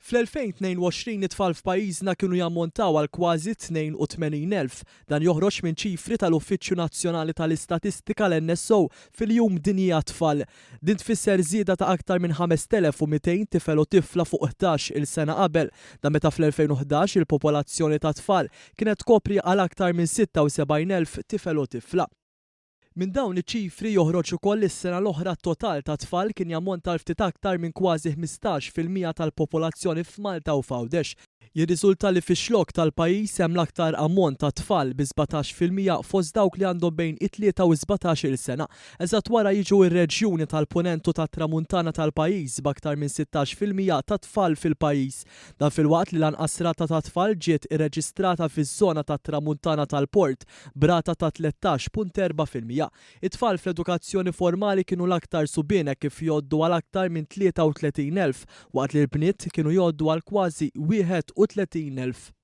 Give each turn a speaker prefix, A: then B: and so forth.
A: Fl-2022 it-tfal f'pajjiżna kienu jammontaw għal kważi 82,000. Dan joħroġ minn ċifri tal-Uffiċċju Nazzjonali tal-Istatistika l-NSO fil-Jum Dinji għat-Tfal. Din tfisser żieda ta' aktar minn 5,200 tifel u tifla fuq 11 il-sena qabel. Da meta fl-2011 il-popolazzjoni ta' tfal kienet tkopri għal aktar minn 76,000 tifel u tifla. Minn dawn iċ-ċifri joħroġ ukoll is-sena l-oħra t-total ta' tfal kien jammonta l ftit aktar minn kważi 15% tal-popolazzjoni f'Malta u f'Għawdex. Jirriżulta li fix-xlok tal-pajjiż hemm l-aktar ammont ta' tfal bi 17% fost dawk li għandhom bejn it-3 u 17 sena. Eżatt wara jiġu ir-reġjuni tal-Punent u tat-Tramuntana tal-pajjiż b'aktar minn 16% ta' tfal fil-pajjiż. Dan filwaqt li l-anqas rata ta' tfal ġiet irreġistrata fiż-żona tat-Tramuntana tal-Port b'rata ta' 13.4%. It-tfal fl-edukazzjoni formali kienu l-aktar subienek kif jgħoddu għal aktar minn 33,000 waqt li l-bniet kienu jgħoddu għal kważi 31,000.